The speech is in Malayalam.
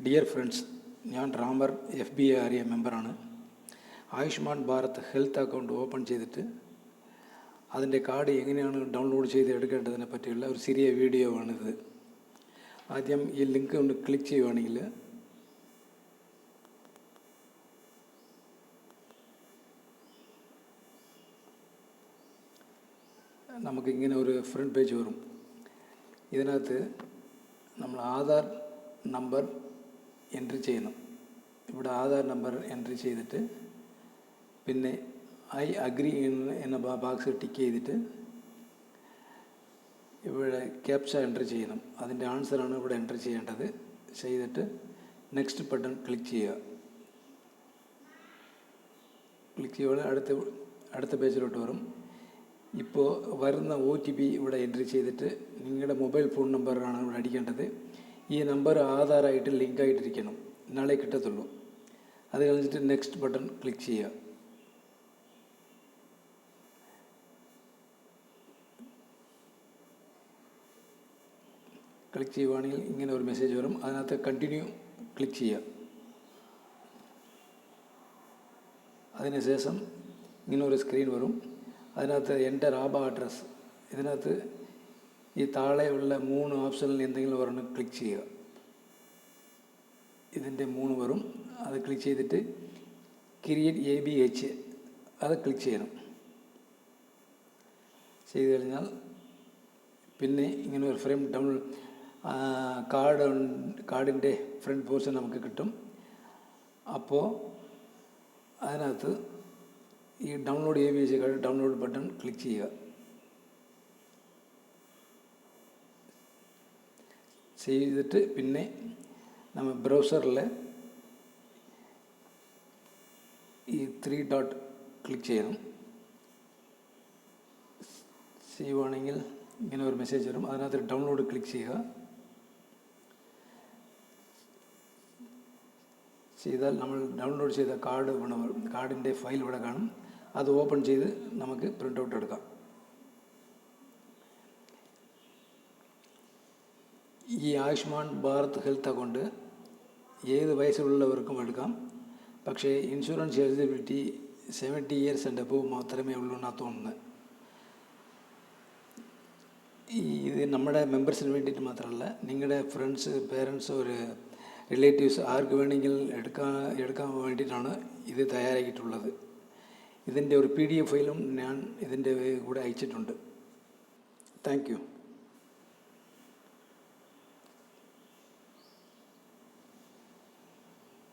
ഡിയർ ഫ്രണ്ട്സ്, ഞാൻ റാമർ FBA മെമ്പറാണ്. Ayushman Bharat health account open ചെയ്തിട്ട് അതിൻ്റെ കാർഡ് എങ്ങനെയാണ് ഡൗൺലോഡ് ചെയ്ത് എടുക്കേണ്ടതിനെ പറ്റിയുള്ള ഒരു ചെറിയ വീഡിയോ ആണിത്. ആദ്യം ഈ ലിങ്ക് ഒന്ന് ക്ലിക്ക് ചെയ്യുകയാണെങ്കിൽ നമുക്കിങ്ങനെ ഒരു ഫ്രണ്ട് പേജ് വരും. ഇതിനകത്ത് നമ്മൾ ആധാർ നമ്പർ എൻട്രി ചെയ്യണം. ഇവിടെ ആധാർ നമ്പർ എൻട്രി ചെയ്തിട്ട് പിന്നെ ഐ അഗ്രി എന്ന ബോക്സ് ടിക്ക് ചെയ്തിട്ട് ഇവിടെ ക്യാപ്ച എൻട്രി ചെയ്യണം. അതിൻ്റെ ആൻസറാണ് ഇവിടെ എൻട്രി ചെയ്യേണ്ടത്. ചെയ്തിട്ട് നെക്സ്റ്റ് ബട്ടൺ ക്ലിക്ക് ചെയ്യുക. ക്ലിക്ക് ചെയ്യുമ്പോൾ അടുത്ത പേജിലോട്ട് വരും. ഇപ്പോൾ വരുന്ന OTP ഇവിടെ എൻട്രി ചെയ്തിട്ട് നിങ്ങളുടെ മൊബൈൽ ഫോൺ നമ്പറാണ് ഇവിടെ അടിക്കേണ്ടത്. ഈ നമ്പർ ആധാറായിട്ട് ലിങ്ക് ആയിട്ടിരിക്കണം, എന്നാലേ കിട്ടത്തുള്ളൂ. അത് കഴിഞ്ഞിട്ട് നെക്സ്റ്റ് ബട്ടൺ ക്ലിക്ക് ചെയ്യുക. ക്ലിക്ക് ചെയ്യുവാണെങ്കിൽ ഇങ്ങനെ ഒരു മെസ്സേജ് വരും. അതിനകത്ത് കണ്ടിന്യൂ ക്ലിക്ക് ചെയ്യുക. അതിനുശേഷം ഇങ്ങനെ ഒരു സ്ക്രീൻ വരും. അതിനകത്ത് എൻ്റർ ആബ അഡ്രസ്സ്, ഇതിനകത്ത് ഈ താഴെയുള്ള 3 ഓപ്ഷനിൽ എന്തെങ്കിലും ഒരെണ്ണം ക്ലിക്ക് ചെയ്യുക. ഇതിൻ്റെ 3 വരും. അത് ക്ലിക്ക് ചെയ്തിട്ട് ക്രിയേറ്റ് ABH അത് ക്ലിക്ക് ചെയ്യണം. ചെയ്ത് കഴിഞ്ഞാൽ പിന്നെ ഇങ്ങനെ ഒരു ഫ്രെയിം കാർഡിൻ്റെ ഫ്രണ്ട് പോർഷൻ നമുക്ക് കിട്ടും. അപ്പോൾ അതിനകത്ത് ഈ download ABH card download button click ചെയ്യുക. ചെയ്തിട്ട് പിന്നെ നമ്മൾ ബ്രൗസറിൽ ഈ 3 ഡോട്ട് ക്ലിക്ക് ചെയ്യണം. ചെയ്യുവാണെങ്കിൽ ഇങ്ങനെ ഒരു മെസ്സേജ് വരും. അതിനകത്ത് ഡൗൺലോഡ് ക്ലിക്ക് ചെയ്യുക. ചെയ്താൽ നമ്മൾ ഡൗൺലോഡ് ചെയ്ത കാർഡിൻ്റെ ഫയൽ ഇവിടെ കാണും. അത് ഓപ്പൺ ചെയ്ത് നമുക്ക് പ്രിൻ്റ് ഔട്ട് എടുക്കാം. ഈ ആയുഷ്മാൻ ഭാരത് ഹെൽത്ത് അക്കൗണ്ട് ഏത് വയസ്സിലുള്ളവർക്കും എടുക്കാം. പക്ഷേ insurance eligibility 70 years and above മാത്രമേ ഉള്ളൂ എന്നാണ് തോന്നുന്നത്. ഇത് നമ്മുടെ മെമ്പേഴ്സിന് വേണ്ടിയിട്ട് മാത്രമല്ല, നിങ്ങളുടെ ഫ്രണ്ട്സ്, പേരൻസ്, ഒരു റിലേറ്റീവ്സ് ആർക്ക് വേണമെങ്കിൽ എടുക്കാൻ വേണ്ടിയിട്ടാണ് ഇത് തയ്യാറാക്കിയിട്ടുള്ളത്. ഇതിൻ്റെ ഒരു PDF ഫയലും ഞാൻ ഇതിൻ്റെ കൂടെ അയച്ചിട്ടുണ്ട്. Thank you.